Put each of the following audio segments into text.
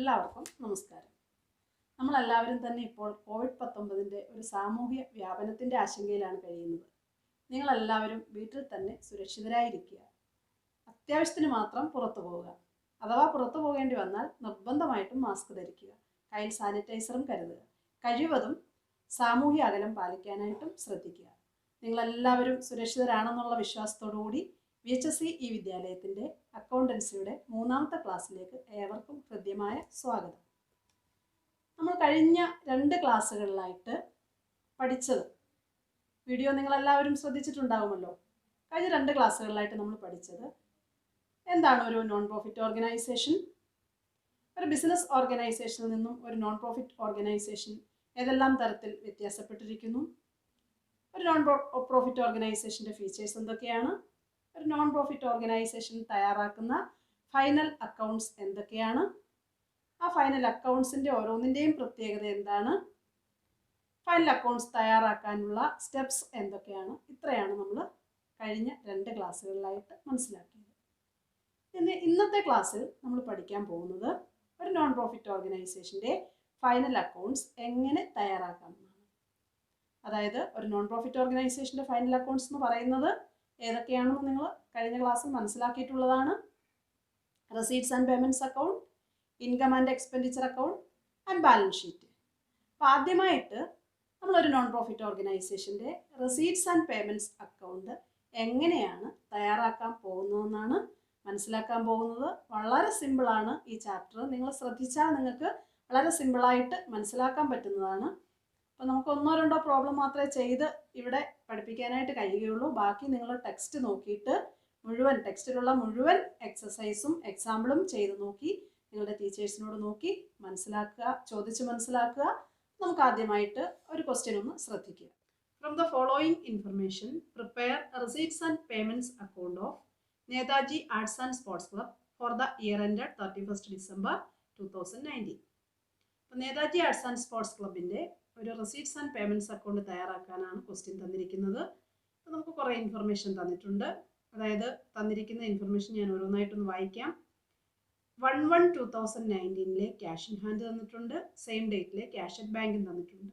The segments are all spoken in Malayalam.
എല്ലാവർക്കും നമസ്കാരം. നമ്മളെല്ലാവരും തന്നെ ഇപ്പോൾ കോവിഡ്-19 ഒരു സാമൂഹ്യ വ്യാപനത്തിൻ്റെ ആശങ്കയിലാണ് കഴിയുന്നത്. നിങ്ങളെല്ലാവരും വീട്ടിൽ തന്നെ സുരക്ഷിതരായിരിക്കുക. അത്യാവശ്യത്തിന് മാത്രം പുറത്തു പോവുക. അഥവാ പുറത്തു പോകേണ്ടി വന്നാൽ നിർബന്ധമായിട്ടും മാസ്ക് ധരിക്കുക. കയ്യിൽ സാനിറ്റൈസറും കരുതുക. കഴിവതും സാമൂഹ്യ അകലം പാലിക്കാനായിട്ടും ശ്രദ്ധിക്കുക. നിങ്ങളെല്ലാവരും സുരക്ഷിതരാണെന്നുള്ള വിശ്വാസത്തോടു കൂടി VHSC വിദ്യാലയത്തിൻ്റെ അക്കൗണ്ടൻസിയുടെ 3ാമത്തെ ക്ലാസ്സിലേക്ക് ഏവർക്കും ഹൃദ്യമായ സ്വാഗതം. നമ്മൾ കഴിഞ്ഞ 2 ക്ലാസ്സുകളിലായിട്ട് പഠിച്ചത് വീഡിയോ നിങ്ങളെല്ലാവരും ശ്രദ്ധിച്ചിട്ടുണ്ടാകുമല്ലോ. കഴിഞ്ഞ 2 ക്ലാസ്സുകളിലായിട്ട് നമ്മൾ പഠിച്ചത് എന്താണ് ഒരു നോൺ പ്രോഫിറ്റ് ഓർഗനൈസേഷൻ, ഒരു ബിസിനസ് ഓർഗനൈസേഷനിൽ നിന്നും ഒരു നോൺ പ്രോഫിറ്റ് ഓർഗനൈസേഷൻ ഏതെല്ലാം തരത്തിൽ വ്യത്യാസപ്പെട്ടിരിക്കുന്നു, ഒരു നോൺ പ്രോഫിറ്റ് ഓർഗനൈസേഷൻ്റെ ഫീച്ചേഴ്സ് എന്തൊക്കെയാണ്, ഒരു നോൺ പ്രോഫിറ്റ് ഓർഗനൈസേഷൻ തയ്യാറാക്കുന്ന ഫൈനൽ അക്കൗണ്ട്സ് എന്തൊക്കെയാണ്, ആ ഫൈനൽ അക്കൗണ്ട്സിൻ്റെ ഓരോന്നിൻ്റെയും പ്രത്യേകത എന്താണ്, ഫൈനൽ അക്കൗണ്ട്സ് തയ്യാറാക്കാനുള്ള സ്റ്റെപ്സ് എന്തൊക്കെയാണ്. ഇത്രയാണ് നമ്മൾ കഴിഞ്ഞ 2 ക്ലാസ്സുകളിലായിട്ട് മനസ്സിലാക്കിയത്. ഇന്നത്തെ ക്ലാസ്സിൽ നമ്മൾ പഠിക്കാൻ പോകുന്നത് ഒരു നോൺ പ്രോഫിറ്റ് ഓർഗനൈസേഷൻ്റെ ഫൈനൽ അക്കൗണ്ട്സ് എങ്ങനെ തയ്യാറാക്കാമെന്നാണ്. അതായത് ഒരു നോൺ പ്രോഫിറ്റ് ഓർഗനൈസേഷൻ്റെ ഫൈനൽ അക്കൗണ്ട്സ് എന്ന് പറയുന്നത് ഏതൊക്കെയാണെന്ന് നിങ്ങൾ കഴിഞ്ഞ ക്ലാസ്സിൽ മനസ്സിലാക്കിയിട്ടുള്ളതാണ്. Receipts and payments account, income and expenditure account and balance sheet. അപ്പോൾ ആദ്യമായിട്ട് നമ്മളൊരു നോൺ പ്രോഫിറ്റ് ഓർഗനൈസേഷൻ്റെ റെസീറ്റ്സ് ആൻഡ് പേയ്മെൻറ്റ്സ് അക്കൗണ്ട് എങ്ങനെയാണ് തയ്യാറാക്കാൻ പോകുന്നതെന്നാണ് മനസ്സിലാക്കാൻ പോകുന്നത്. വളരെ സിമ്പിളാണ് ഈ ചാപ്റ്റർ. നിങ്ങൾ ശ്രദ്ധിച്ചാൽ നിങ്ങൾക്ക് വളരെ സിമ്പിളായിട്ട് മനസ്സിലാക്കാൻ പറ്റുന്നതാണ്. അപ്പോൾ നമുക്ക് 1-2 പ്രോബ്ലം മാത്രമേ ചെയ്ത് ഇവിടെ പഠിപ്പിക്കാനായിട്ട് കഴിയുകയുള്ളൂ. ബാക്കി നിങ്ങൾ ടെക്സ്റ്റ് നോക്കിയിട്ട് ടെക്സ്റ്റിലുള്ള മുഴുവൻ എക്സസൈസും എക്സാമ്പിളും ചെയ്ത് നോക്കി നിങ്ങളുടെ ടീച്ചേഴ്സിനോട് നോക്കി ചോദിച്ച് മനസ്സിലാക്കുക. നമുക്ക് ആദ്യമായിട്ട് ഒരു ക്വസ്റ്റ്യൻ ഒന്ന് ശ്രദ്ധിക്കുക. From the following information prepare receipts and payments account of Netaji arts and sports club for the year ended 31st December 2019. അപ്പോൾ നേതാജി ആർട്സ് ആൻഡ് സ്പോർട്സ് ക്ലബിൻ്റെ ഒരു റെസീറ്റ്സ് ആൻഡ് പേയ്മെൻറ്റ്സ് അക്കൗണ്ട് തയ്യാറാക്കാനാണ് ക്വസ്റ്റ്യൻ തന്നിരിക്കുന്നത്. അപ്പോൾ നമുക്ക് കുറേ ഇൻഫർമേഷൻ തന്നിട്ടുണ്ട്. അതായത് തന്നിരിക്കുന്ന ഇൻഫർമേഷൻ ഞാൻ ഓരോന്നായിട്ടൊന്ന് വായിക്കാം. 1/1/2019 ക്യാഷ് ഇൻ ഹാൻഡ് തന്നിട്ടുണ്ട്. സെയിം ഡേറ്റിലെ ക്യാഷ് അറ്റ് ബാങ്കും തന്നിട്ടുണ്ട്.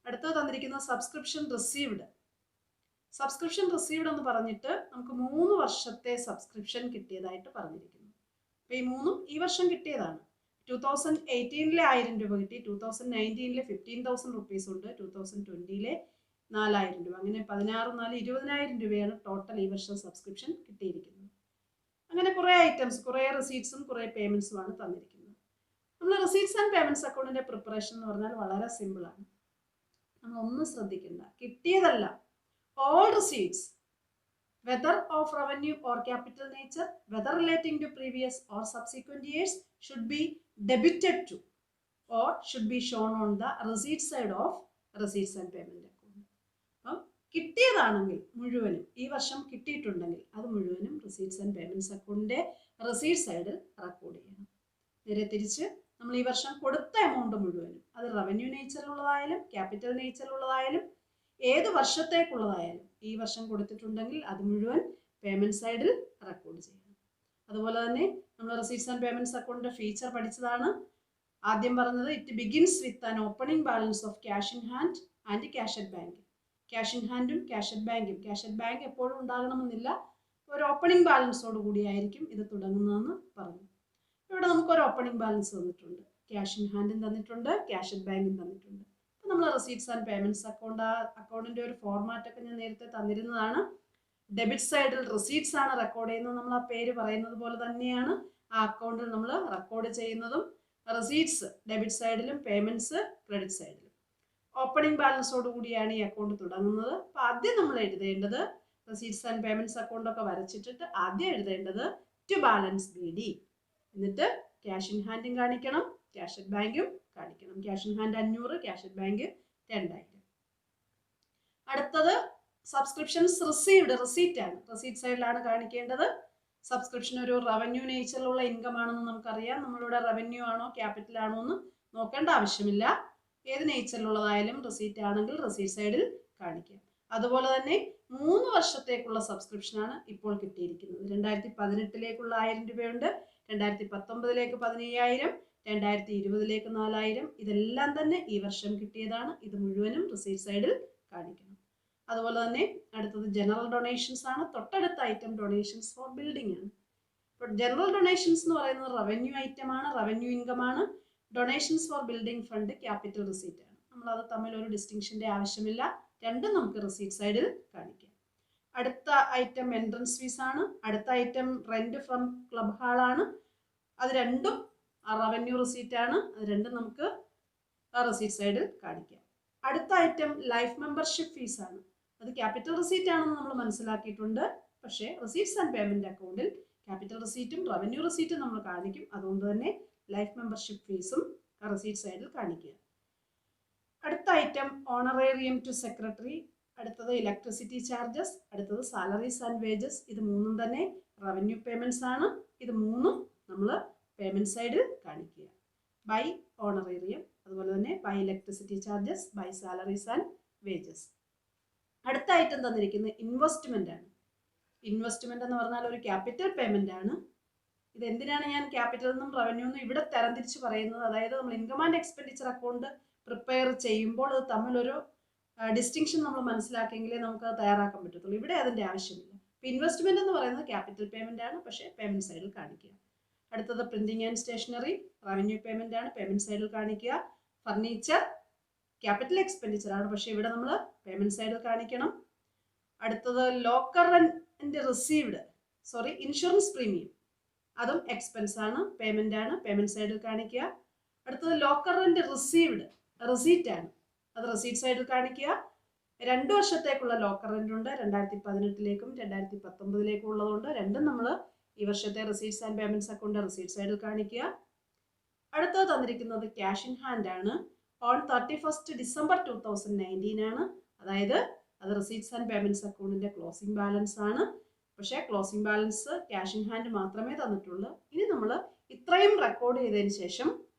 അടുത്തത് തന്നിരിക്കുന്ന സബ്സ്ക്രിപ്ഷൻ റിസീവ്ഡ് എന്ന് പറഞ്ഞിട്ട് നമുക്ക് 3 വർഷത്തെ സബ്സ്ക്രിപ്ഷൻ കിട്ടിയതായിട്ട് പറഞ്ഞിരിക്കുന്നു. അപ്പോൾ ഈ 3ഉം ഈ വർഷം കിട്ടിയതാണ്. 2018 1000 രൂപ കിട്ടി, 2019 15,000 റുപ്പീസ് ഉണ്ട്, 2020 4,000 രൂപ, അങ്ങനെ 16-4 20,000 രൂപയാണ് ടോട്ടൽ ഈ വർഷം സബ്സ്ക്രിപ്ഷൻ കിട്ടിയിരിക്കുന്നത്. അങ്ങനെ കുറേ ഐറ്റംസ്, കുറേ റെസീറ്റ്സും കുറേ പേയ്മെൻറ്റ്സുമാണ് തന്നിരിക്കുന്നത്. നമ്മൾ റെസീറ്റ്സ് ആൻഡ് പേയ്മെൻറ്റ്സ് അക്കൗണ്ടിൻ്റെ പ്രിപ്പറേഷൻ എന്ന് പറഞ്ഞാൽ വളരെ സിമ്പിളാണ്. നമ്മളൊന്നും ശ്രദ്ധിക്കേണ്ട, കിട്ടിയതല്ല all receipts, whether of revenue or capital nature, whether relating to previous or subsequent years, should be debited to or should be shown on the receipt side of receipts and payment account. അപ്പം കിട്ടിയതാണെങ്കിൽ മുഴുവനും, ഈ വർഷം കിട്ടിയിട്ടുണ്ടെങ്കിൽ അത് മുഴുവനും റെസീറ്റ്സ് ആൻഡ് പേയ്മെൻറ്റ്സ് അക്കൗണ്ടിൻ്റെ റെസീറ്റ് സൈഡിൽ റെക്കോർഡ് ചെയ്യണം. നേരെ തിരിച്ച് നമ്മൾ ഈ വർഷം കൊടുത്ത എമൗണ്ട് മുഴുവനും, അത് റവന്യൂ നേച്ചറിലുള്ളതായാലും ക്യാപിറ്റൽ നേച്ചറിലുള്ളതായാലും ഏത് വർഷത്തേക്കുള്ളതായാലും ഈ വർഷം കൊടുത്തിട്ടുണ്ടെങ്കിൽ അത് മുഴുവൻ പേയ്മെൻറ്റ് സൈഡിൽ റെക്കോർഡ് ചെയ്യണം. അതുപോലെ തന്നെ നമ്മൾ റെസീറ്റ്സ് ആൻഡ് പേയ്മെൻറ്റ്സ് അക്കൗണ്ടിൻ്റെ ഫീച്ചർ പഠിച്ചതാണ്. ആദ്യം പറഞ്ഞത് it begins with an opening balance of cash in hand and cash at bank. Cash in ഹാൻഡും ക്യാഷ് അറ്റ് ബാങ്കും, ക്യാഷ് അറ്റ് ബാങ്ക് എപ്പോഴും ഉണ്ടാകണമെന്നില്ല, ഒരു ഓപ്പണിംഗ് ബാലൻസോട് കൂടിയായിരിക്കും ഇത് തുടങ്ങുന്നതെന്ന് പറഞ്ഞു. ഇവിടെ നമുക്കൊരു ഓപ്പണിംഗ് ബാലൻസ് തന്നിട്ടുണ്ട്, ക്യാഷ് ഇൻ ഹാൻഡും തന്നിട്ടുണ്ട്, ക്യാഷ് അറ്റ് ബാങ്കും തന്നിട്ടുണ്ട്. അപ്പോൾ നമ്മൾ റെസീറ്റ്സ് ആൻഡ് പേയ്മെൻറ്റ്സ് അക്കൗണ്ടിൻ്റെ ഒരു ഫോർമാറ്റൊക്കെ ഞാൻ നേരത്തെ തന്നിരുന്നതാണ്. ഡെബിറ്റ് സൈഡിൽ റെസീറ്റ്സ് ആണ് റെക്കോർഡ് ചെയ്യുന്നത്. നമ്മൾ ആ പേര് പറയുന്നത് പോലെ തന്നെയാണ് ആ അക്കൗണ്ടിൽ നമ്മൾ റെക്കോർഡ് ചെയ്യുന്നതും. റെസീറ്റ്സ് ഡെബിറ്റ് സൈഡിലും പേയ്മെൻറ്റ്സ് ക്രെഡിറ്റ് സൈഡിലും. ഓപ്പണിംഗ് ബാലൻസോട് കൂടിയാണ് ഈ അക്കൗണ്ട് തുടങ്ങുന്നത്. അപ്പോൾ ആദ്യം നമ്മൾ എഴുതേണ്ടത് റെസീറ്റ്സ് ആൻഡ് പേയ്മെൻറ്റ്സ് അക്കൗണ്ടൊക്കെ വരച്ചിട്ടിട്ട് ആദ്യം എഴുതേണ്ടത് ടു ബാലൻസ് BD, എന്നിട്ട് ക്യാഷ് ഇൻ ഹാൻഡും കാണിക്കണം, ക്യാഷ് അറ്റ് ബാങ്കും കാണിക്കണം. Cash in hand 500, cash at bank 2000. അടുത്തത് സബ്സ്ക്രിപ്ഷൻസ് റിസീവ്ഡ്, റെസീറ്റ് ആണ്, റെസീറ്റ് സൈഡിലാണ് കാണിക്കേണ്ടത്. സബ്സ്ക്രിപ്ഷൻ ഒരു റവന്യൂ നേച്ചറിലുള്ള ഇൻകം ആണെന്ന് നമുക്കറിയാം. നമ്മളിവിടെ റവന്യൂ ആണോ ക്യാപിറ്റൽ ആണോ എന്ന് നോക്കേണ്ട ആവശ്യമില്ല. ഏത് നേച്ചറിലുള്ളതായാലും റെസീറ്റ് ആണെങ്കിൽ റെസീറ്റ് സൈഡിൽ കാണിക്കാം. അതുപോലെ തന്നെ 3 വർഷത്തേക്കുള്ള സബ്സ്ക്രിപ്ഷനാണ് ഇപ്പോൾ കിട്ടിയിരിക്കുന്നത്. 2018 1000 രൂപയുണ്ട്, 2019 15,000, 2020 4,000. ഇതെല്ലാം തന്നെ ഈ വർഷം കിട്ടിയതാണ്. ഇത് മുഴുവനും റിസീറ്റ് സൈഡിൽ കാണിക്കണം. അതുപോലെ തന്നെ അടുത്തത് ജനറൽ ഡൊണേഷൻസ് ആണ്. തൊട്ടടുത്ത ഐറ്റം ഡൊണേഷൻസ് ഫോർ ബിൽഡിംഗ് ആണ്. ഇപ്പോൾ ജനറൽ ഡൊണേഷൻസ് എന്ന് പറയുന്നത് റവന്യൂ ഐറ്റം ആണ്, റവന്യൂ ഇൻകം ആണ്. Donations for building fund capital receipt ആണ്. നമ്മളത് തമ്മിൽ ഒരു ഡിസ്റ്റിങ്ഷൻ്റെ ആവശ്യമില്ല. രണ്ടും നമുക്ക് റിസീറ്റ് സൈഡിൽ കാണിക്കാം. അടുത്ത ഐറ്റം എൻട്രൻസ് ഫീസ് ആണ്. അടുത്ത item rent from club hall ആണ്. അത് രണ്ടും റവന്യൂ റിസീറ്റ് ആണ്. അത് രണ്ടും നമുക്ക് റിസീറ്റ് സൈഡിൽ കാണിക്കാം. അടുത്ത ഐറ്റം ലൈഫ് മെമ്പർഷിപ്പ് ഫീസ് ആണ്. അത് ക്യാപിറ്റൽ റിസീറ്റ് ആണെന്ന് നമ്മൾ മനസ്സിലാക്കിയിട്ടുണ്ട്. പക്ഷേ റിസീറ്റ്സ് ആൻഡ് പേയ്മെന്റ് അക്കൗണ്ടിൽ ക്യാപിറ്റൽ റിസീറ്റും റവന്യൂ റിസീറ്റും നമ്മൾ കാണിക്കും. അതുകൊണ്ട് തന്നെ ലൈഫ് മെമ്പർഷിപ്പ് ഫീസും റിസീറ്റ് സൈഡിൽ കാണിക്കുക. അടുത്ത ഐറ്റം ഓണറേറിയം ടു സെക്രട്ടറി, അടുത്തത് ഇലക്ട്രിസിറ്റി ചാർജസ്, അടുത്തത് സാലറീസ് ആൻഡ് വേജസ്. ഇത് മൂന്നും തന്നെ റവന്യൂ പേയ്മെന്റ്സ് ആണ്. ഇത് മൂന്നും നമ്മൾ പേയ്മെന്റ് സൈഡിൽ കാണിക്കുക. ബൈ ഓണറേറിയം, അതുപോലെ തന്നെ by electricity charges, by salaries and wages. അടുത്ത ഐറ്റം തന്നിരിക്കുന്നത് ഇൻവെസ്റ്റ്മെന്റ് ആണ്. ഇൻവെസ്റ്റ്മെന്റ് എന്ന് പറഞ്ഞാൽ ഒരു ക്യാപിറ്റൽ പേയ്മെന്റ് ആണ്. ഇത് എന്തിനാണ് ഞാൻ ക്യാപിറ്റൽ എന്നും റവന്യൂ എന്നും ഇവിടെ തരംതിരിച്ച് പറയുന്നത്? അതായത് നമ്മൾ income and expenditure account prepare ചെയ്യുമ്പോൾ അത് തമ്മിലൊരു ഡിസ്റ്റിങ്ഷൻ നമ്മൾ മനസ്സിലാക്കിയെങ്കിലേ നമുക്ക് അത് തയ്യാറാക്കാൻ പറ്റത്തുള്ളൂ. ഇവിടെ അതിൻ്റെ ആവശ്യമില്ല. ഇപ്പോൾ ഇൻവെസ്റ്റ്മെന്റ് എന്ന് പറയുന്നത് ക്യാപിറ്റൽ പേയ്മെന്റ് ആണ്, പക്ഷേ പേയ്മെന്റ് സൈഡിൽ കാണിക്കുക. അടുത്തത് printing and stationery, revenue payment ആണ്, പേയ്മെന്റ് സൈഡിൽ കാണിക്കുക. ഫർണിച്ചർ ക്യാപിറ്റൽ എക്സ്പെൻഡിച്ചർ ആണ്, പക്ഷേ ഇവിടെ നമ്മൾ പേയ്മെന്റ് സൈഡിൽ കാണിക്കണം. അടുത്തത് locker rent received, insurance premium, അതും എക്സ്പെൻസ് ആണ്, പേയ്മെന്റ് ആണ്, പേയ്മെന്റ് സൈഡിൽ കാണിക്കുക. അടുത്തത് ലോക്കർ റെന്റ് റിസീവ്ഡ് റിസീറ്റ് ആണ്, അത് റിസീറ്റ് സൈഡിൽ കാണിക്കുക. 2 വർഷത്തേക്കുള്ള ലോക്കർ റെന്റ് ഉണ്ട്, 2018 2019 ഉള്ളതുകൊണ്ട് രണ്ടും നമ്മൾ ഈ വർഷത്തെ receipts and payments account receipt സൈഡിൽ കാണിക്കുക. അടുത്തത് തന്നിരിക്കുന്നത് ക്യാഷ് ഇൻ ഹാൻഡ് ആണ്. ഓൺ 31 December 2019 ആണ്. അതായത് അത് റിസീറ്റ്സ് ആൻഡ് പേയ്മെന്റ്സ് അക്കൗണ്ടിന്റെ ക്ലോസിംഗ് ബാലൻസ് ആണ്. പക്ഷേ closing balance cash in hand മാത്രമേ തന്നിട്ടുള്ളൂ. ഇനി നമ്മൾ ഇത്രയും റെക്കോർഡ് ചെയ്തതിന് ശേഷം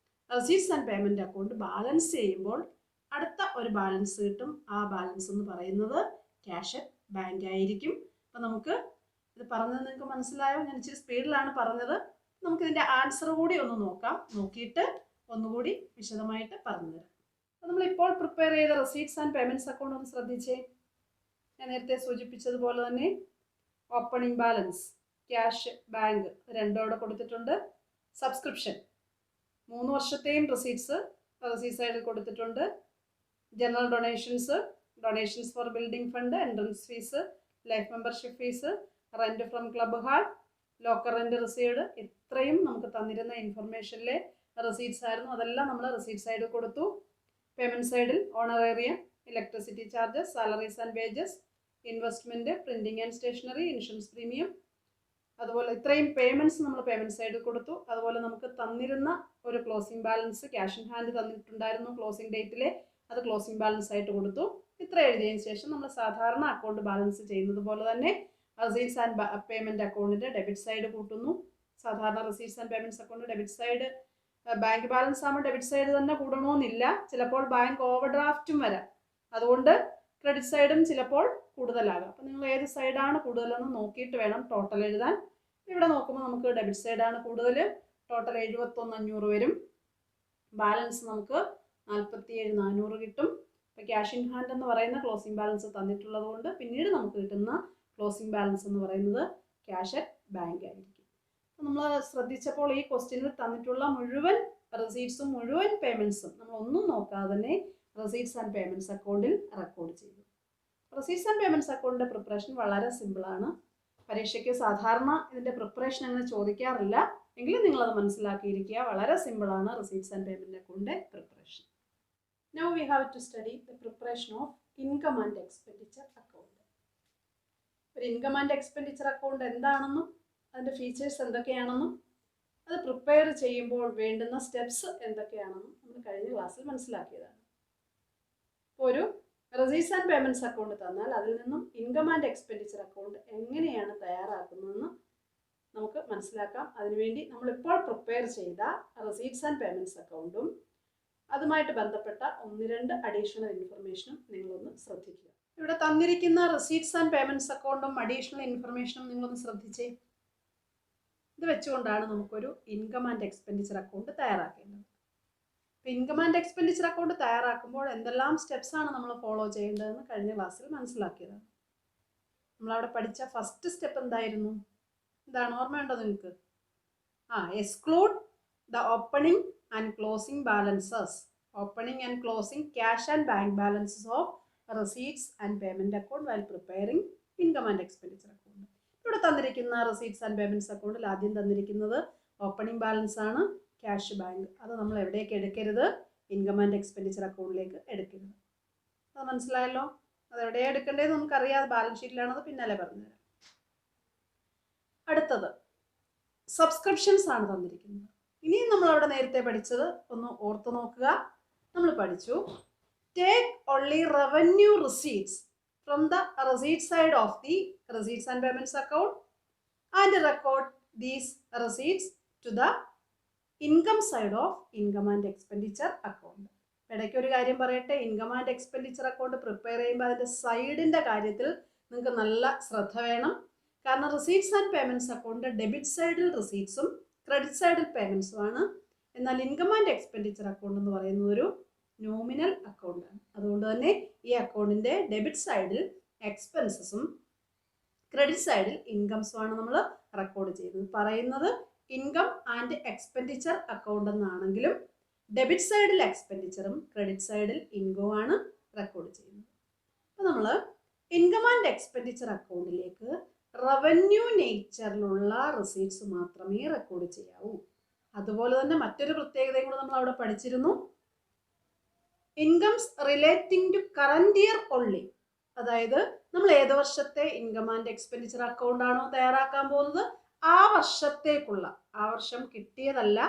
receipts and payment account balance ചെയ്യുമ്പോൾ അടുത്ത ഒരു ബാലൻസ് കിട്ടും. ആ ബാലൻസ് എന്ന് പറയുന്നത് ക്യാഷ് അറ്റ് ബാങ്ക് ആയിരിക്കും. അപ്പം നമുക്ക് ഇത് പറഞ്ഞത് നിങ്ങൾക്ക് മനസ്സിലായോ? ഞാൻ ഇച്ചിരി സ്പീഡിലാണ് പറഞ്ഞത്. നമുക്കിതിൻ്റെ ആൻസർ കൂടി ഒന്ന് നോക്കാം. നോക്കിയിട്ട് ഒന്നുകൂടി വിശദമായിട്ട് പറഞ്ഞുതരാം. അപ്പം നമ്മളിപ്പോൾ പ്രിപ്പയർ ചെയ്ത റിസീറ്റ്സ് ആൻഡ് പേയ്മെന്റ്സ് അക്കൗണ്ട് ഒന്ന് ശ്രദ്ധിച്ചേ. ഞാൻ നേരത്തെ സൂചിപ്പിച്ചതുപോലെ തന്നെ ഓപ്പണിംഗ് ബാലൻസ് ക്യാഷ് ബാങ്ക് രണ്ടോടെ കൊടുത്തിട്ടുണ്ട്. സബ്സ്ക്രിപ്ഷൻ 3 വർഷത്തെയും റിസീറ്റ്സ് സൈഡിൽ കൊടുത്തിട്ടുണ്ട്. General donations for building fund, entrance fees, life membership fees, rent from club hall, locker rent received, ഇത്രയും നമുക്ക് തന്നിരുന്ന ഇൻഫർമേഷനിലെ റിസീറ്റ്സ് ആയിരുന്നു. അതെല്ലാം നമ്മൾ റിസീറ്റ് സൈഡിൽ കൊടുത്തു. പേയ്മെന്റ് സൈഡിൽ honorarium, electricity charges, salaries and wages, investment, printing and stationery, insurance premium, അതുപോലെ ഇത്രയും പേയ്മെന്റ്സ് നമ്മൾ പേയ്മെന്റ് സൈഡിൽ കൊടുത്തു. അതുപോലെ നമുക്ക് തന്നിരുന്ന ഒരു closing balance cash in hand തന്നിട്ടുണ്ടായിരുന്നു ക്ലോസിംഗ് ഡേറ്റിലെ, അത് ക്ലോസിംഗ് ബാലൻസ് ആയിട്ട് കൊടുത്തു. ഇത്ര എഴുതിയതിന് ശേഷം നമ്മൾ സാധാരണ അക്കൗണ്ട് ബാലൻസ് ചെയ്യുന്നത് പോലെ തന്നെ റിസീറ്റ്സ് ആൻഡ് പേയ്മെന്റ് അക്കൗണ്ടിന്റെ ഡെബിറ്റ് സൈഡ് കൂട്ടുന്നു. സാധാരണ receipts and payments account debit side bank balance ആകുമ്പോൾ ഡെബിറ്റ് സൈഡ് തന്നെ കൂടണമെന്നില്ല. ചിലപ്പോൾ ബാങ്ക് ഓവർ ഡ്രാഫ്റ്റും വരാം. അതുകൊണ്ട് ക്രെഡിറ്റ് സൈഡും ചിലപ്പോൾ കൂടുതലാകാം. അപ്പം നിങ്ങൾ ഏത് സൈഡാണ് കൂടുതലെന്ന് നോക്കിയിട്ട് വേണം ടോട്ടൽ എഴുതാൻ. ഇവിടെ നോക്കുമ്പോൾ നമുക്ക് ഡെബിറ്റ് സൈഡാണ് കൂടുതൽ. ടോട്ടൽ 71,500 വരും. ബാലൻസ് നമുക്ക് 47,400 കിട്ടും. ഇപ്പോൾ ക്യാഷ് ഇൻ ഹാൻഡ് എന്ന് പറയുന്ന ക്ലോസിംഗ് ബാലൻസ് തന്നിട്ടുള്ളത് കൊണ്ട് പിന്നീട് നമുക്ക് കിട്ടുന്ന ക്ലോസിംഗ് ബാലൻസ് എന്ന് പറയുന്നത് ക്യാഷ് അറ്റ് ബാങ്ക് ആയിരിക്കും. അപ്പോൾ നമ്മൾ ശ്രദ്ധിച്ചപ്പോൾ ഈ ക്വസ്റ്റ്യനിൽ തന്നിട്ടുള്ള മുഴുവൻ റിസീറ്റ്സും മുഴുവൻ പേയ്മെൻറ്റ്സും നമ്മൾ ഒന്നും നോക്കാതെ തന്നെ റിസീറ്റ്സ് ആൻഡ് പേയ്മെൻറ്റ്സ് അക്കൗണ്ടിൽ റെക്കോർഡ് ചെയ്തു. റിസീറ്റ്സ് ആൻഡ് പേയ്മെൻറ്റ്സ് അക്കൗണ്ടിൻ്റെ പ്രിപ്പറേഷൻ വളരെ സിമ്പിളാണ്. പരീക്ഷയ്ക്ക് സാധാരണ ഇതിൻ്റെ പ്രിപ്പറേഷൻ അങ്ങനെ ചോദിക്കാറില്ല, എങ്കിലും നിങ്ങളത് മനസ്സിലാക്കിയിരിക്കുക. വളരെ സിമ്പിളാണ് റിസീറ്റ്സ് ആൻഡ് പേയ്മെന്റ് അക്കൗണ്ടിൻ്റെ preparation. Now we have to study the preparation of income and expenditure account. ഒരു ഇൻകം ആൻഡ് എക്സ്പെൻഡിച്ചർ അക്കൗണ്ട് എന്താണെന്നും അതിൻ്റെ ഫീച്ചേഴ്സ് എന്തൊക്കെയാണെന്നും അത് പ്രിപ്പയർ ചെയ്യുമ്പോൾ വേണ്ടുന്ന സ്റ്റെപ്സ് എന്തൊക്കെയാണെന്നും നമ്മൾ കഴിഞ്ഞ ക്ലാസ്സിൽ മനസ്സിലാക്കിയതാണ്. ഇപ്പോൾ ഒരു റിസീറ്റ്സ് ആൻഡ് പേയ്മെന്റ്സ് അക്കൗണ്ട് തന്നാൽ അതിൽ നിന്നും ഇൻകം ആൻഡ് എക്സ്പെൻഡിച്ചർ അക്കൗണ്ട് എങ്ങനെയാണ് തയ്യാറാക്കുന്നതെന്ന് നമുക്ക് മനസ്സിലാക്കാം. അതിനുവേണ്ടി നമ്മളിപ്പോൾ പ്രിപ്പയർ ചെയ്ത റിസീറ്റ്സ് ആൻഡ് പേയ്മെന്റ്സ് അക്കൗണ്ടും അതുമായിട്ട് ബന്ധപ്പെട്ട 1-2 അഡീഷണൽ ഇൻഫർമേഷനും നിങ്ങളൊന്ന് ശ്രദ്ധിക്കുക. ഇവിടെ തന്നിരിക്കുന്ന റിസീറ്റ്സ് ആൻഡ് പേയ്മെന്റ്സ് അക്കൗണ്ടും അഡീഷണൽ ഇൻഫർമേഷനും നിങ്ങളൊന്ന് ശ്രദ്ധിച്ചേ. ഇത് വെച്ചുകൊണ്ടാണ് നമുക്കൊരു ഇൻകം ആൻഡ് എക്സ്പെൻഡിച്ചർ അക്കൗണ്ട് തയ്യാറാക്കേണ്ടത്. അപ്പോൾ ഇൻകം ആൻഡ് എക്സ്പെൻഡിച്ചർ അക്കൗണ്ട് തയ്യാറാക്കുമ്പോൾ എന്തെല്ലാം സ്റ്റെപ്സാണ് നമ്മൾ ഫോളോ ചെയ്യേണ്ടതെന്ന് കഴിഞ്ഞ ക്ലാസ്സിൽ മനസ്സിലാക്കിയതാണ്. നമ്മളവിടെ പഠിച്ച ഫസ്റ്റ് സ്റ്റെപ്പ് എന്തായിരുന്നു? എന്താണ് ഓർമ്മയുണ്ടോ നിങ്ങൾക്ക്? Exclude the opening and closing balances, opening and closing cash and bank balances of receipts and payment account while preparing income and expenditure account. ഇവിടെ തന്നിരിക്കുന്ന റെസീറ്റ്സ് ആൻഡ് പേയ്മെൻറ്റ്സ് അക്കൗണ്ടിൽ ആദ്യം തന്നിരിക്കുന്നത് ഓപ്പണിംഗ് ബാലൻസ് ആണ്, ക്യാഷ് ബാങ്ക്. അത് നമ്മൾ എവിടേക്ക് എടുക്കരുത്? ഇൻകം ആൻഡ് എക്സ്പെൻഡിച്ചർ അക്കൗണ്ടിലേക്ക് എടുക്കരുത്. അത് മനസ്സിലായല്ലോ? അത് എവിടെയാണ് എടുക്കേണ്ടതെന്ന് നമുക്കറിയാം, ബാലൻസ് ഷീറ്റിലാണത് പിന്നാലെ പറഞ്ഞുതരാം. അടുത്തത് സബ്സ്ക്രിപ്ഷൻസ് ആണ് തന്നിരിക്കുന്നത്. ഇനിയും നമ്മളവിടെ നേരത്തെ പഠിച്ചത് ഒന്ന് ഓർത്തു നോക്കുക. നമ്മൾ പഠിച്ചു take only revenue receipts from the receipt side of the receipts and payments account and record these receipts to the income side of income and expenditure account. ഇടയ്ക്ക് ഒരു കാര്യം പറയട്ടെ, income and expenditure account prepare ചെയ്യുമ്പോൾ അതിൻ്റെ സൈഡിൻ്റെ കാര്യത്തിൽ നിങ്ങൾക്ക് നല്ല ശ്രദ്ധ വേണം. കാരണം receipts and payments account debit സൈഡിൽ റിസീറ്റ്സും ക്രെഡിറ്റ് സൈഡിൽ പേയ്മെൻറ്റ്സും ആണ്. എന്നാൽ ഇൻകം ആൻഡ് എക്സ്പെൻഡിച്ചർ അക്കൗണ്ട് എന്ന് പറയുന്നത് ഒരു നോമിനൽ അക്കൗണ്ടാണ്. അതുകൊണ്ട് തന്നെ ഈ അക്കൗണ്ടിൻ്റെ ഡെബിറ്റ് സൈഡിൽ എക്സ്പെൻസസും ക്രെഡിറ്റ് സൈഡിൽ ഇൻകംസുമാണ് നമ്മൾ റെക്കോർഡ് ചെയ്യുന്നത്. പറയുന്നത് ഇൻകം ആൻഡ് എക്സ്പെൻഡിച്ചർ അക്കൗണ്ട് എന്നാണെങ്കിലും ഡെബിറ്റ് സൈഡിൽ എക്സ്പെൻഡിച്ചറും ക്രെഡിറ്റ് സൈഡിൽ ഇൻകവും ആണ് റെക്കോർഡ് ചെയ്യുന്നത്. അപ്പോൾ നമ്മൾ ഇൻകം ആൻഡ് എക്സ്പെൻഡിച്ചർ അക്കൗണ്ടിലേക്ക് റവന്യൂ നേച്ചറിലുള്ള റിസീറ്റ്സ് മാത്രമേ റെക്കോർഡ് ചെയ്യാവൂ. അതുപോലെ തന്നെ മറ്റൊരു പ്രത്യേകതയും കൂടെ നമ്മൾ അവിടെ പഠിച്ചിരുന്നു. Incomes relating to current year only, അതായത് നമ്മൾ ഏത് വർഷത്തെ ഇൻകം ആൻഡ് എക്സ്പെൻഡിച്ചർ അക്കൗണ്ട് ആണോ തയ്യാറാക്കാൻ പോകുന്നത് ആ വർഷത്തേക്കുള്ള, ആ വർഷം കിട്ടിയതല്ല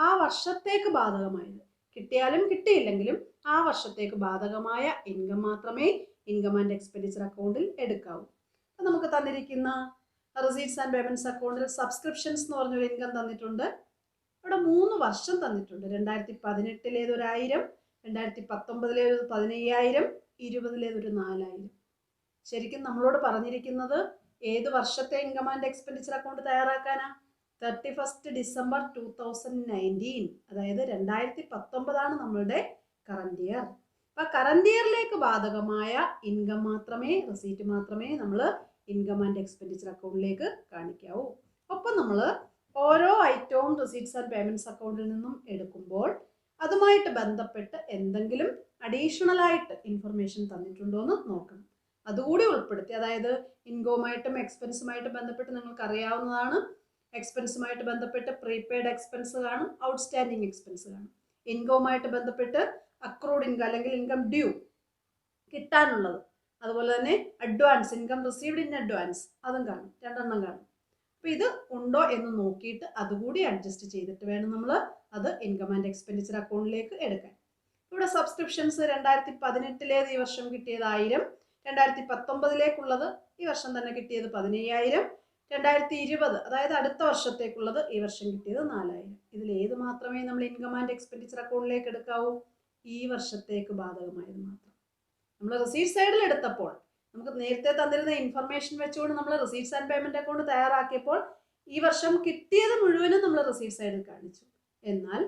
ആ വർഷത്തേക്ക് ബാധകമായത്, കിട്ടിയാലും കിട്ടിയില്ലെങ്കിലും ആ വർഷത്തേക്ക് ബാധകമായ ഇൻകം മാത്രമേ ഇൻകം ആൻഡ് എക്സ്പെൻഡിച്ചർ അക്കൗണ്ടിൽ എടുക്കാവൂ. അപ്പം നമുക്ക് തന്നിരിക്കുന്ന റിസീറ്റ്സ് ആൻഡ് പേയ്മെൻറ്റ്സ് അക്കൗണ്ടിൽ സബ്സ്ക്രിപ്ഷൻസ് എന്ന് പറഞ്ഞൊരു ഇൻകം തന്നിട്ടുണ്ട്. ഇവിടെ 3 വർഷം തന്നിട്ടുണ്ട്. 2018 ഒരു 1000, 2019 ഒരു 15000, 2020 ഒരു 4000. ശരിക്കും നമ്മളോട് പറഞ്ഞിരിക്കുന്നത് ഏത് വർഷത്തെ ഇൻകം ആൻഡ് എക്സ്പെൻഡിച്ചർ അക്കൗണ്ട് തയ്യാറാക്കാനാ? 31 ഡിസംബർ 2019, അതായത് 2019 നമ്മളുടെ കറന്റ് ഇയർ. അപ്പം കറന്റ് ഇയറിലേക്ക് ബാധകമായ ഇൻകം മാത്രമേ, റെസീറ്റ് മാത്രമേ നമ്മൾ ഇൻകം ആൻഡ് എക്സ്പെൻഡിച്ചർ അക്കൗണ്ടിലേക്ക് കാണിക്കാവൂ. ഒപ്പം നമ്മൾ ഓരോ ഐറ്റവും റിസീറ്റ്സ് ആൻഡ് പേയ്മെൻറ്റ്സ് അക്കൗണ്ടിൽ നിന്നും എടുക്കുമ്പോൾ അതുമായിട്ട് ബന്ധപ്പെട്ട് എന്തെങ്കിലും അഡീഷണൽ ആയിട്ട് ഇൻഫർമേഷൻ തന്നിട്ടുണ്ടോ എന്ന് നോക്കണം. അതുകൂടി ഉൾപ്പെടുത്തി, അതായത് ഇൻകവുമായിട്ടും എക്സ്പെൻസുമായിട്ടും ബന്ധപ്പെട്ട് നിങ്ങൾക്ക് അറിയാവുന്നതാണ്. എക്സ്പെൻസുമായിട്ട് ബന്ധപ്പെട്ട് പ്രീപെയ്ഡ് എക്സ്പെൻസ് കാണും, ഔട്ട്സ്റ്റാൻഡിങ് എക്സ്പെൻസ് കാണും. ഇൻകവുമായിട്ട് ബന്ധപ്പെട്ട് അക്രൂഡ് ഇൻകം അല്ലെങ്കിൽ ഇൻകം ഡ്യൂ കിട്ടാനുള്ളത്, അതുപോലെ തന്നെ advance, income received in advance, അതും കാണും, 2 എണ്ണം കാണും. അപ്പോൾ ഇത് ഉണ്ടോ എന്ന് നോക്കിയിട്ട് അതുകൂടി അഡ്ജസ്റ്റ് ചെയ്തിട്ട് വേണം നമ്മൾ അത് ഇൻകം ആൻഡ് എക്സ്പെൻഡിച്ചർ അക്കൗണ്ടിലേക്ക് എടുക്കാൻ. ഇവിടെ സബ്സ്ക്രിപ്ഷൻസ് 2018 ഈ വർഷം കിട്ടിയത് 1000, 2019 ഈ വർഷം തന്നെ കിട്ടിയത് 15000, 2020 അതായത് അടുത്ത വർഷത്തേക്കുള്ളത് ഈ വർഷം കിട്ടിയത് 4000. ഇതിൽ ഏത് മാത്രമേ നമ്മൾ ഇൻകം ആൻഡ് എക്സ്പെൻഡിച്ചർ അക്കൗണ്ടിലേക്ക് എടുക്കാവൂ? ഈ വർഷത്തേക്ക് ബാധകമായത് മാത്രം. നമ്മൾ റിസീറ്റ് സൈഡിൽ എടുത്തപ്പോൾ നമുക്ക് നേരത്തെ തന്നിരുന്ന ഇൻഫർമേഷൻ വെച്ചുകൊണ്ട് നമ്മൾ റിസീറ്റ്സ് ആൻഡ് പേയ്മെന്റ് അക്കൗണ്ട് തയ്യാറാക്കിയപ്പോൾ ഈ വർഷം കിട്ടിയത് മുഴുവനും നമ്മൾ റിസീറ്റ് സൈഡിൽ കാണിച്ചു. എന്നാൽ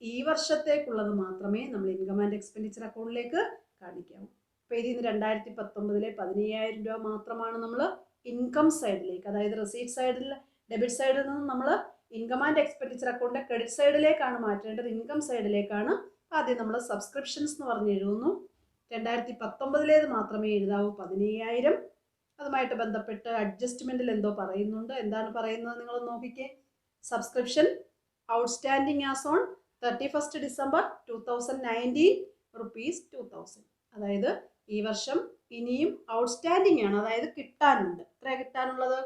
ഈ വർഷത്തേക്കുള്ളത് മാത്രമേ നമ്മൾ ഇൻകം ആൻഡ് എക്സ്പെൻഡിച്ചർ അക്കൗണ്ടിലേക്ക് കാണിക്കാവൂ. അപ്പോൾ ഇതിൽ നിന്ന് 2019 15000 രൂപ മാത്രമാണ് നമ്മൾ ഇൻകം സൈഡിലേക്ക്, അതായത് റിസീറ്റ് സൈഡിൽ ഡെബിറ്റ് സൈഡിൽ നിന്ന് നമ്മൾ income and expenditure account credit സൈഡിലേക്കാണ് മാറ്റേണ്ടത്, ഇൻകം സൈഡിലേക്കാണ്. ആദ്യം നമ്മൾ സബ്സ്ക്രിപ്ഷൻസ് എന്ന് പറഞ്ഞ് എഴുതുന്നു. 2019 മാത്രമേ എഴുതാവൂ 15000. അതുമായിട്ട് ബന്ധപ്പെട്ട് അഡ്ജസ്റ്റ്മെൻറ്റിൽ എന്തോ പറയുന്നുണ്ട്. എന്താണ് പറയുന്നത് നിങ്ങൾ നോക്കിക്കേ. Subscription outstanding as on 31 December 2019 ₹2000. അതായത് ഈ വർഷം ഇനിയും ഔട്ട്സ്റ്റാൻഡിങ് ആണ്, അതായത് കിട്ടാനുണ്ട്. എത്ര കിട്ടാനുള്ളത്?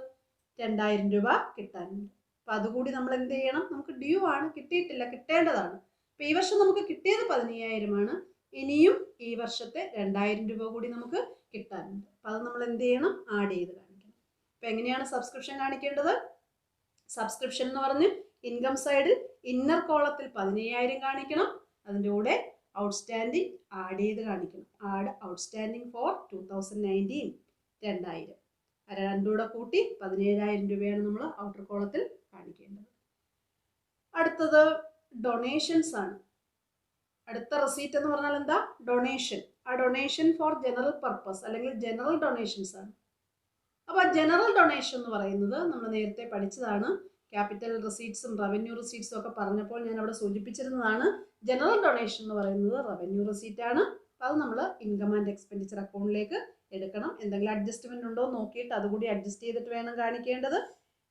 2000 രൂപ കിട്ടാനുണ്ട്. അപ്പം അതുകൂടി നമ്മൾ എന്ത് ചെയ്യണം? നമുക്ക് ഡ്യൂ ആണ്, കിട്ടിയിട്ടില്ല, കിട്ടേണ്ടതാണ്. അപ്പം ഈ വർഷം നമുക്ക് കിട്ടിയത് 15000 ആണ്. ഇനിയും ഈ വർഷത്തെ 2000 രൂപ കൂടി നമുക്ക് കിട്ടാനുണ്ട്. അപ്പം അത് നമ്മൾ എന്ത് ചെയ്യണം? ആഡ് ചെയ്ത് കാണിക്കണം. അപ്പം എങ്ങനെയാണ് സബ്സ്ക്രിപ്ഷൻ കാണിക്കേണ്ടത്? സബ്സ്ക്രിപ്ഷൻ എന്ന് പറഞ്ഞ് ഇൻകം സൈഡിൽ ഇന്നർ കോളത്തിൽ 15000 കാണിക്കണം. അതിൻ്റെ കൂടെ ഔട്ട്സ്റ്റാൻഡിങ് ആഡ് ചെയ്ത് കാണിക്കണം. Add outstanding four 2019 2000. രണ്ടുകൂടെ കൂട്ടി 17,000 രൂപയാണ് നമ്മൾ ഔട്ടർ കോളത്തിൽ കാണിക്കേണ്ടത്. അടുത്തത് ഡൊണേഷൻസ് ആണ്. അടുത്ത റെസീറ്റ് എന്ന് പറഞ്ഞാൽ എന്താ? ഡൊണേഷൻ. ആ ഡൊണേഷൻ ഫോർ ജനറൽ പർപ്പസ് അല്ലെങ്കിൽ ജനറൽ ഡൊണേഷൻസ് ആണ്. അപ്പോൾ ജനറൽ ഡൊണേഷൻ എന്ന് പറയുന്നത് നമ്മൾ നേരത്തെ പഠിച്ചതാണ്. ക്യാപിറ്റൽ റെസീറ്റ്സും റവന്യൂ റെസീറ്റ്സും ഒക്കെ പറഞ്ഞപ്പോൾ ഞാൻ അവിടെ സൂചിപ്പിച്ചിരുന്നതാണ്. ജനറൽ ഡൊണേഷൻ എന്ന് പറയുന്നത് റവന്യൂ റെസീറ്റ് ആണ്. അത് നമ്മൾ ഇൻകം ആൻഡ് എക്സ്പെൻഡിച്ചർ അക്കൗണ്ടിലേക്ക് എടുക്കണം. എന്തെങ്കിലും അഡ്ജസ്റ്റ്മെന്റ് ഉണ്ടോ നോക്കിയിട്ട് അതുകൂടി അഡ്ജസ്റ്റ് ചെയ്തിട്ട് വേണം കാണിക്കേണ്ടത്.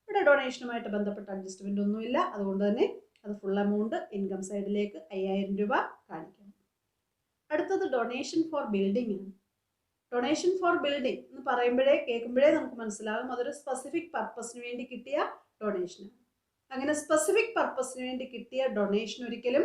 ഇവിടെ ഡൊണേഷനുമായിട്ട് ബന്ധപ്പെട്ട അഡ്ജസ്റ്റ്മെന്റ് ഒന്നുമില്ല. അതുകൊണ്ട് തന്നെ അത് ഫുൾ എമൗണ്ട് ഇൻകം സൈഡിലേക്ക് 5,000 രൂപ കാണിക്കണം. അടുത്തത് ഡൊണേഷൻ ഫോർ ബിൽഡിംഗ് ആണ്. ഡൊണേഷൻ ഫോർ ബിൽഡിംഗ് എന്ന് കേൾക്കുമ്പോഴേ നമുക്ക് മനസ്സിലാകും അതൊരു സ്പെസിഫിക് പർപ്പസിന് വേണ്ടി കിട്ടിയ ഡൊണേഷനാണ്. അങ്ങനെ സ്പെസിഫിക് പർപ്പസിന് വേണ്ടി കിട്ടിയ ഡൊണേഷൻ ഒരിക്കലും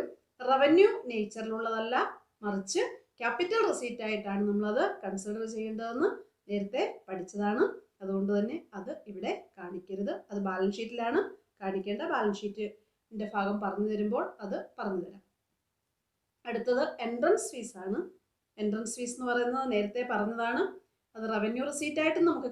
റവന്യൂ നേച്ചറിലുള്ളതല്ല, മറിച്ച് ക്യാപിറ്റൽ റെസീറ്റ് ആയിട്ടാണ് നമ്മളത് കൺസിഡർ ചെയ്യേണ്ടതെന്ന് നേരത്തെ പഠിച്ചതാണ്. അതുകൊണ്ട് തന്നെ അത് ഇവിടെ കാണിക്കരുത്. അത് ബാലൻസ് ഷീറ്റിലാണ് കാണിക്കേണ്ട. ബാലൻസ് ഷീറ്റിന്റെ ഭാഗം പറഞ്ഞു തരുമ്പോൾ അത് പറഞ്ഞു തരാം. അടുത്തത് എൻട്രൻസ് ഫീസ് ആണ്. എൻട്രൻസ് ഫീസ് എന്ന് പറയുന്നത് നേരത്തെ പറഞ്ഞതാണ്. അത് റവന്യൂ റെസീറ്റ് ആയിട്ടും നമുക്ക്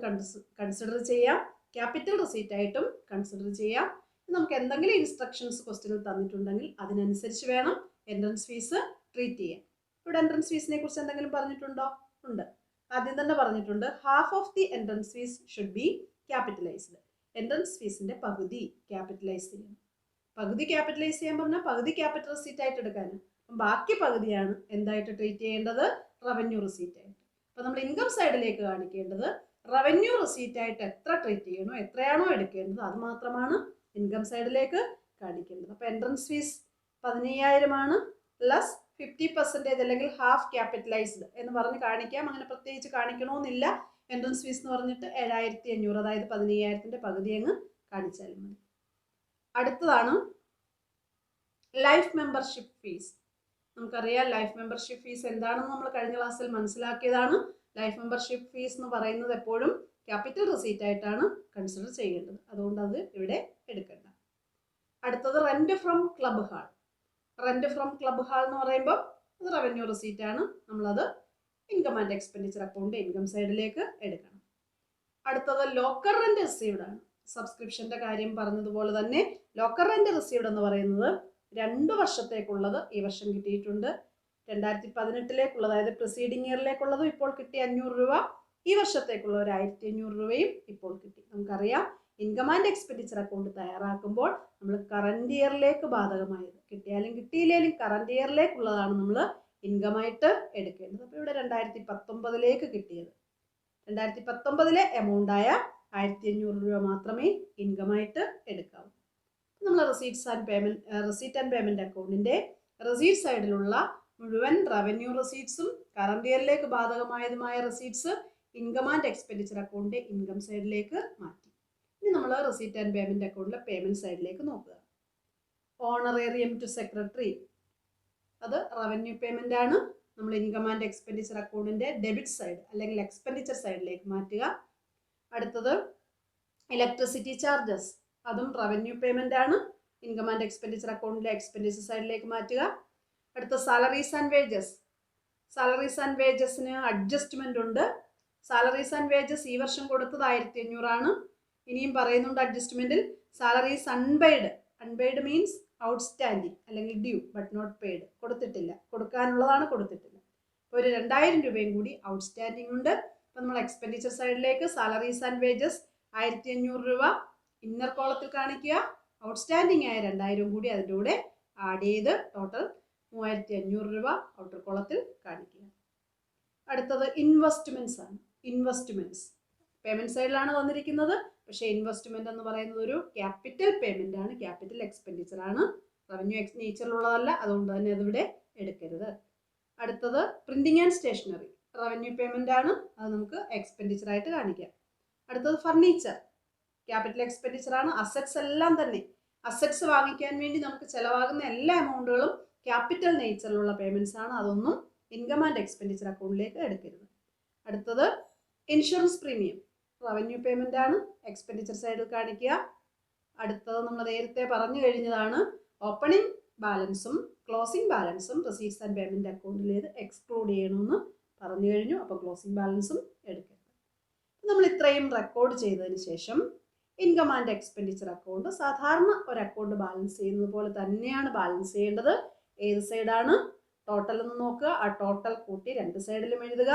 കൺസിഡർ ചെയ്യാം, ക്യാപിറ്റൽ റെസീറ്റ് ആയിട്ടും കൺസിഡർ ചെയ്യാം. നമുക്ക് എന്തെങ്കിലും ഇൻസ്ട്രക്ഷൻസ് ക്വസ്റ്റ്യനിൽ തന്നിട്ടുണ്ടെങ്കിൽ അതിനനുസരിച്ച് വേണം എൻട്രൻസ് ഫീസ് ട്രീറ്റ് ചെയ്യാൻ. ഇവിടെ എൻട്രൻസ് ഫീസിനെ കുറിച്ച് എന്തെങ്കിലും പറഞ്ഞിട്ടുണ്ടോ? ഉണ്ട്. ആദ്യം തന്നെ പറഞ്ഞിട്ടുണ്ട് half of the entrance fees should be capitalised. Entrance ഫീസിന്റെ പകുതി ക്യാപിറ്റലൈസ് ചെയ്യണം. പകുതി ക്യാപിറ്റലൈസ് ചെയ്യാൻ പറഞ്ഞാൽ പകുതി ക്യാപിറ്റൽ റെസീറ്റ് ആയിട്ട് എടുക്കാനും ബാക്കി പകുതിയാണ് എന്തായിട്ട് ട്രീറ്റ് ചെയ്യേണ്ടത്? റവന്യൂ റെസീറ്റ് ആയിട്ട്. അപ്പൊ നമ്മൾ ഇൻകം സൈഡിലേക്ക് കാണിക്കേണ്ടത് റവന്യൂ റെസീറ്റ് ആയിട്ട് എത്ര ട്രീറ്റ് ചെയ്യണോ, എത്രയാണോ എടുക്കേണ്ടത് അത് മാത്രമാണ് ഇൻകം സൈഡിലേക്ക് കാണിക്കേണ്ടത്. അപ്പൊ എൻട്രൻസ് ഫീസ് 15,000 ആണ്, പ്ലസ് 50% അല്ലെങ്കിൽ ഹാഫ് ക്യാപിറ്റലൈസ്ഡ് എന്ന് പറഞ്ഞ് കാണിക്കാം. അങ്ങനെ പ്രത്യേകിച്ച് കാണിക്കണമെന്നില്ല. എൻട്രൻസ് ഫീസ് എന്ന് പറഞ്ഞിട്ട് 7,500, അതായത് 15,000ന്റെ പകുതി അങ്ങ് കാണിച്ചാലും മതി. അടുത്തതാണ് ലൈഫ് മെമ്പർഷിപ്പ് ഫീസ്. നമുക്കറിയാം ലൈഫ് മെമ്പർഷിപ്പ് ഫീസ് എന്താണെന്ന് നമ്മൾ കഴിഞ്ഞ ക്ലാസ്സിൽ മനസ്സിലാക്കിയതാണ്. ലൈഫ് മെമ്പർഷിപ്പ് ഫീസ് എന്ന് പറയുന്നത് എപ്പോഴും ക്യാപിറ്റൽ റെസീറ്റ് ആയിട്ടാണ് കൺസിഡർ ചെയ്യേണ്ടത്. അതുകൊണ്ട് അത് ഇവിടെ എടുക്കണ്ട. അടുത്തത് rent from club hall. Rent from club hall എന്ന് പറയുമ്പോൾ അത് റവന്യൂ റെസീറ്റ് ആണ്. നമ്മളത് income and expenditure account income സൈഡിലേക്ക് എടുക്കണം. അടുത്തത് ലോക്കർ റെന്റ് റിസീവ്ഡ് ആണ്. സബ്സ്ക്രിപ്ഷന്റെ കാര്യം പറഞ്ഞതുപോലെ തന്നെ ലോക്കർ റെന്റ് റിസീവ്ഡ് എന്ന് പറയുന്നത് 2 വർഷത്തേക്കുള്ളത് ഈ വർഷം കിട്ടിയിട്ടുണ്ട്. 2018 അതായത് പ്രിസീഡിംഗ് ഇയറിലേക്കുള്ളതും ഇപ്പോൾ കിട്ടി 500 രൂപ. ഈ വർഷത്തേക്കുള്ള ഒരു 1,500 രൂപയും ഇപ്പോൾ കിട്ടി. നമുക്കറിയാം ഇൻകം ആൻഡ് എക്സ്പെൻഡിച്ചർ അക്കൗണ്ട് തയ്യാറാക്കുമ്പോൾ നമ്മൾ കറന്റ് ഇയറിലേക്ക് ബാധകമായത്, കിട്ടിയാലും കിട്ടിയില്ലെങ്കിലും കറന്റ് ഇയറിലേക്കുള്ളതാണ് നമ്മൾ ഇൻകം ആയിട്ട് എടുക്കേണ്ടത്. അപ്പോൾ ഇവിടെ 2019 കിട്ടിയത്, 2019 എമൗണ്ട് ആയ 1,500 രൂപ മാത്രമേ ഇൻകം ആയിട്ട് എടുക്കാവൂ. നമ്മൾ റെസീറ്റ് ആൻഡ് പേയ്മെന്റ് അക്കൗണ്ടിന്റെ റെസീറ്റ് സൈഡിലുള്ള മുഴുവൻ റവന്യൂ റെസീറ്റ്സും കറന്റ് ഇയറിലേക്ക് ബാധകമായതുമായ റെസീറ്റ്സ് ഇൻകം ആൻഡ് എക്സ്പെൻഡിച്ചർ അക്കൗണ്ടിന്റെ ഇൻകം സൈഡിലേക്ക് മാറ്റി. ഇനി നമ്മൾ റെസീറ്റ് ആൻഡ് പേയ്മെന്റ് അക്കൗണ്ടിലെ പേയ്മെന്റ് സൈഡിലേക്ക് നോക്കുക. ഓണറേറിയം ടു സെക്രട്ടറി, അത് റവന്യൂ പേയ്മെന്റ് ആണ്. നമ്മൾ ഇൻകം ആൻഡ് എക്സ്പെൻഡിച്ചർ അക്കൗണ്ടിന്റെ ഡെബിറ്റ് സൈഡ് അല്ലെങ്കിൽ എക്സ്പെൻഡിച്ചർ സൈഡിലേക്ക് മാറ്റുക. അടുത്തത് ഇലക്ട്രിസിറ്റി ചാർജസ്, അതും റവന്യൂ പേയ്മെന്റ് ആണ്. ഇൻകം ആൻഡ് എക്സ്പെൻഡിച്ചർ അക്കൗണ്ടിലെ എക്സ്പെൻഡിച്ചർ സൈഡിലേക്ക് മാറ്റുക. അടുത്ത salaries and wages. Salaries and വേജസിന് അഡ്ജസ്റ്റ്മെന്റ് ഉണ്ട്. സാലറീസ് ആൻഡ് വേജസ് ഈ വർഷം കൊടുത്തത് 1,500 ആണ്. ഇനിയും പറയുന്നുണ്ട് അഡ്ജസ്റ്റ്മെന്റിൽ salaries unpaid. Unpaid means outstanding അല്ലെങ്കിൽ ഡ്യൂ ബട്ട് നോട്ട് പെയ്ഡ്, കൊടുത്തിട്ടില്ല, കൊടുക്കാനുള്ളതാണ് കൊടുത്തിട്ടില്ല. അപ്പോൾ ഒരു 2,000 രൂപയും കൂടി ഔട്ട്സ്റ്റാൻഡിങ് ഉണ്ട്. അപ്പോൾ നമ്മൾ എക്സ്പെൻഡിച്ചർ സൈഡിലേക്ക് സാലറീസ് ആൻഡ് വേജസ് 1,500 രൂപ ഇന്നർ കോളത്തിൽ കാണിക്കുക. ഔട്ട്സ്റ്റാൻഡിങ് ആയ 2,000 കൂടി അതിൻ്റെ കൂടെ ആഡ് ചെയ്ത് ടോട്ടൽ 3,500 രൂപ ഔട്ടർ കോളത്തിൽ കാണിക്കുക. അടുത്തത് ഇൻവെസ്റ്റ്മെന്റ്സ് ആണ്. ഇൻവെസ്റ്റ്മെന്റ്സ് പേയ്മെന്റ് സൈഡിലാണ് വന്നിരിക്കുന്നത്. പക്ഷേ ഇൻവെസ്റ്റ്മെന്റ് എന്ന് പറയുന്നത് ഒരു ക്യാപിറ്റൽ പേയ്മെന്റ് ആണ്, ക്യാപിറ്റൽ എക്സ്പെൻഡിച്ചർ ആണ്, റവന്യൂ നേച്ചറിലുള്ളതല്ല. അതുകൊണ്ട് തന്നെ അതിവിടെ എടുക്കരുത്. അടുത്തത് printing and stationery, revenue payment ആണ്, അത് നമുക്ക് എക്സ്പെൻഡിച്ചർ ആയിട്ട് കാണിക്കാം. അടുത്തത് ഫർണിച്ചർ, ക്യാപിറ്റൽ എക്സ്പെൻഡിച്ചർ ആണ്. അസറ്റ്സ് എല്ലാം തന്നെ, അസറ്റ്സ് വാങ്ങിക്കാൻ വേണ്ടി നമുക്ക് ചിലവാകുന്ന എല്ലാ എമൗണ്ടുകളും ക്യാപിറ്റൽ നേച്ചറിലുള്ള പേയ്മെന്റ്സ് ആണ്. അതൊന്നും ഇൻകം ആൻഡ് എക്സ്പെൻഡിച്ചർ അക്കൗണ്ടിലേക്ക് എടുക്കരുത്. അടുത്തത് ഇൻഷുറൻസ് പ്രീമിയം, റവന്യൂ പേയ്മെന്റ് ആണ്, എക്സ്പെൻഡിച്ചർ സൈഡിൽ കാണിക്കുക. അടുത്തത് നമ്മൾ നേരത്തെ പറഞ്ഞു കഴിഞ്ഞതാണ് ഓപ്പണിംഗ് ബാലൻസും ക്ലോസിംഗ് ബാലൻസും റെസീറ്റ്സ് ആൻഡ് പേയ്മെന്റ് അക്കൗണ്ടിലേത് എക്സ്ക്ലൂഡ് ചെയ്യണമെന്ന് പറഞ്ഞു കഴിഞ്ഞു. അപ്പോൾ ക്ലോസിംഗ് ബാലൻസും എടുക്കരുത്. നമ്മൾ ഇത്രയും റെക്കോർഡ് ചെയ്തതിന് ശേഷം ഇൻകം ആൻഡ് എക്സ്പെൻഡിച്ചർ അക്കൗണ്ട് സാധാരണ ഒരു അക്കൗണ്ട് ബാലൻസ് ചെയ്യുന്നത് പോലെ തന്നെയാണ് ബാലൻസ് ചെയ്യേണ്ടത്. ഏത് സൈഡാണ് ടോട്ടൽ എന്ന് നോക്കുക, ആ ടോട്ടൽ കൂട്ടി രണ്ട് സൈഡിലും എഴുതുക.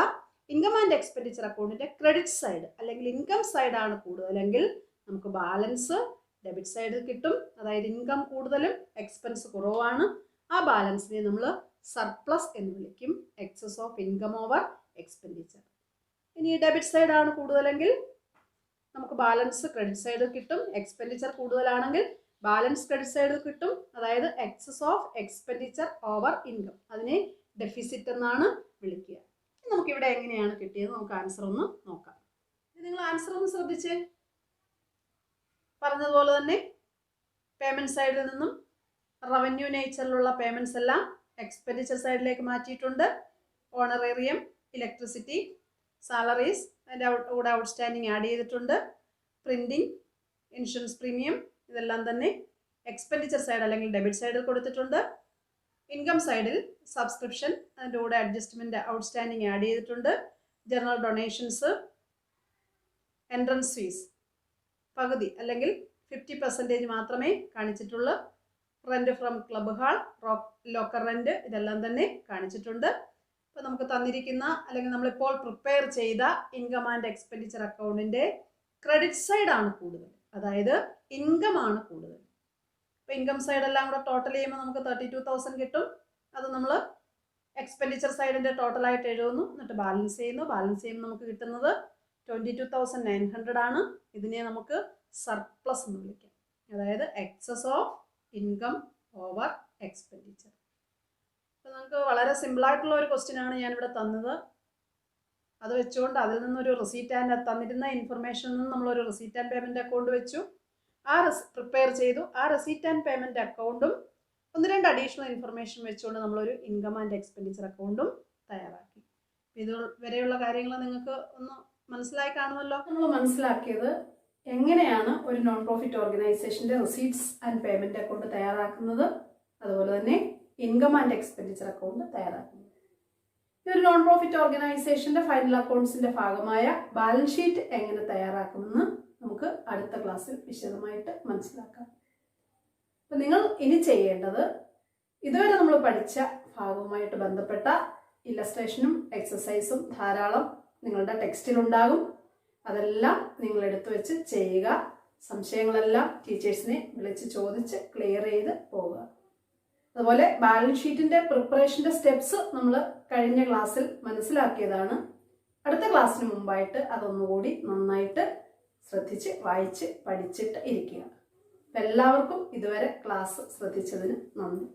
ഇൻകം ആൻഡ് എക്സ്പെൻഡിച്ചർ അക്കൗണ്ടിന്റെ ക്രെഡിറ്റ് സൈഡ് അല്ലെങ്കിൽ ഇൻകം സൈഡാണ് കൂടുതലെങ്കിൽ നമുക്ക് ബാലൻസ് ഡെബിറ്റ് സൈഡിൽ കിട്ടും. അതായത് ഇൻകം കൂടുതലും എക്സ്പെൻസ് കുറവാണ്. ആ ബാലൻസിനെ നമ്മൾ സർപ്ലസ് എന്ന് വിളിക്കും, excess of income over expenditure. ഇനി ഡെബിറ്റ് സൈഡാണ് കൂടുതലെങ്കിൽ നമുക്ക് ബാലൻസ് ക്രെഡിറ്റ് സൈഡിൽ കിട്ടും. എക്സ്പെൻഡിച്ചർ കൂടുതലാണെങ്കിൽ ബാലൻസ് ക്രെഡിറ്റ് സൈഡിൽ കിട്ടും. അതായത് excess of expenditure over income, അതിനെ ഡെഫിസിറ്റ് എന്നാണ് വിളിക്കുക. നമുക്കിവിടെ എങ്ങനെയാണ് കിട്ടിയത് നമുക്ക് ആൻസർ ഒന്ന് നോക്കാം. നിങ്ങൾ ആൻസർ ഒന്ന് ശ്രദ്ധിച്ച്. പറഞ്ഞതുപോലെ തന്നെ പേയ്മെന്റ് സൈഡിൽ നിന്നും റവന്യൂ നേച്ചറിലുള്ള പേയ്മെന്റ്സ് എല്ലാം എക്സ്പെൻഡിച്ചർ സൈഡിലേക്ക് മാറ്റിയിട്ടുണ്ട്. ഓണറേറിയം, ഇലക്ട്രിസിറ്റി, സാലറീസ് അതിൻ്റെ കൂടെ ഔട്ട്സ്റ്റാൻഡിങ് ആഡ് ചെയ്തിട്ടുണ്ട്. പ്രിന്റിംഗ്, ഇൻഷുറൻസ് പ്രീമിയം ഇതെല്ലാം തന്നെ എക്സ്പെൻഡിച്ചർ സൈഡ് അല്ലെങ്കിൽ ഡെബിറ്റ് സൈഡിൽ കൊടുത്തിട്ടുണ്ട്. ഇൻകം സൈഡിൽ സബ്സ്ക്രിപ്ഷൻ അതിൻ്റെ കൂടെ അഡ്ജസ്റ്റ്മെൻറ്റ് ഔട്ട്സ്റ്റാൻഡിങ് ആഡ് ചെയ്തിട്ടുണ്ട്. ജനറൽ ഡൊണേഷൻസ്, എൻട്രൻസ് ഫീസ് പകുതി അല്ലെങ്കിൽ 50% മാത്രമേ കാണിച്ചിട്ടുള്ളൂ. Rent from club hall, locker rent ഇതെല്ലാം തന്നെ കാണിച്ചിട്ടുണ്ട്. അപ്പോൾ നമുക്ക് തന്നിരിക്കുന്ന അല്ലെങ്കിൽ നമ്മളിപ്പോൾ പ്രിപ്പയർ ചെയ്ത ഇൻകം ആൻഡ് എക്സ്പെൻഡിച്ചർ അക്കൗണ്ടിൻ്റെ ക്രെഡിറ്റ് സൈഡാണ് കൂടുതൽ, അതായത് ഇൻകം ആണ് കൂടുതൽ. അപ്പോൾ ഇൻകം സൈഡ് എല്ലാം കൂടെ ടോട്ടൽ ചെയ്യുമ്പോൾ നമുക്ക് 32,000 കിട്ടും. അത് നമ്മൾ എക്സ്പെൻഡിച്ചർ സൈഡിൻ്റെ ടോട്ടലായിട്ട് എഴുതുന്നു, എന്നിട്ട് ബാലൻസ് ചെയ്യുന്നു. ബാലൻസ് ചെയ്യുമ്പോൾ നമുക്ക് കിട്ടുന്നത് 22,900 ആണ്. ഇതിനെ നമുക്ക് സർപ്ലസ് എന്ന് വിളിക്കാം, അതായത് excess of income over expenditure. അപ്പോൾ നമുക്ക് വളരെ സിമ്പിളായിട്ടുള്ള ഒരു ക്വസ്റ്റ്യനാണ് ഞാനിവിടെ തന്നത്. അത് വെച്ചുകൊണ്ട് അതിൽ നിന്നൊരു റെസീറ്റ് ആൻഡ് തന്നിരുന്ന ഇൻഫർമേഷനിൽ നിന്ന് നമ്മളൊരു റെസീറ്റ് ആൻഡ് പേയ്മെൻറ്റ് അക്കൗണ്ട് വെച്ചു, പ്രിപ്പയർ ചെയ്തു. ആ റെസീറ്റ് ആൻഡ് പേയ്മെൻറ്റ് അക്കൗണ്ടും 1-2 അഡീഷണൽ ഇൻഫർമേഷൻ വെച്ചുകൊണ്ട് നമ്മളൊരു ഇൻകം ആൻഡ് എക്സ്പെൻഡിച്ചർ അക്കൗണ്ടും തയ്യാറാക്കി. ഇത് വരെയുള്ള കാര്യങ്ങൾ നിങ്ങൾക്ക് ഒന്ന് മനസ്സിലായി കാണുമല്ലോ. നമ്മൾ മനസ്സിലാക്കിയത് എങ്ങനെയാണ് ഒരു നോൺ പ്രോഫിറ്റ് ഓർഗനൈസേഷൻ്റെ റെസീറ്റ്സ് ആൻഡ് പേയ്മെൻറ്റ് അക്കൗണ്ട് തയ്യാറാക്കുന്നത്, അതുപോലെ തന്നെ ഇൻകം ആൻഡ് എക്സ്പെൻഡിച്ചർ അക്കൗണ്ട് തയ്യാറാക്കുന്നത്. ഈ ഒരു നോൺ പ്രോഫിറ്റ് ഓർഗനൈസേഷൻ്റെ ഫൈനൽ അക്കൗണ്ട്സിൻ്റെ ഭാഗമായ ബാലൻസ് ഷീറ്റ് എങ്ങനെ തയ്യാറാക്കുമെന്ന് നമുക്ക് അടുത്ത ക്ലാസ്സിൽ വിശദമായിട്ട് മനസ്സിലാക്കാം. അപ്പം നിങ്ങൾ ഇനി ചെയ്യേണ്ടത് ഇതുവരെ നമ്മൾ പഠിച്ച ഭാഗവുമായിട്ട് ബന്ധപ്പെട്ട ഇല്ലസ്ട്രേഷനും എക്സസൈസും ധാരാളം നിങ്ങളുടെ ടെക്സ്റ്റിലുണ്ടാകും. അതെല്ലാം നിങ്ങൾ എടുത്തു വെച്ച് ചെയ്യുക. സംശയങ്ങളെല്ലാം ടീച്ചേഴ്സിനെ വിളിച്ച് ചോദിച്ച് ക്ലിയർ ചെയ്ത് പോവുക. അതുപോലെ ബാലൻസ് ഷീറ്റിൻ്റെ പ്രിപ്പറേഷൻ്റെ സ്റ്റെപ്സ് നമ്മൾ കഴിഞ്ഞ ക്ലാസ്സിൽ മനസ്സിലാക്കിയതാണ്. അടുത്ത ക്ലാസ്സിന് മുമ്പായിട്ട് അതൊന്നുകൂടി നന്നായിട്ട് ശ്രദ്ധിച്ച് വായിച്ച് പഠിച്ചിട്ട് ഇരിക്കുക. എല്ലാവർക്കും ഇതുവരെ ക്ലാസ് ശ്രദ്ധിച്ചതിന് നന്ദി.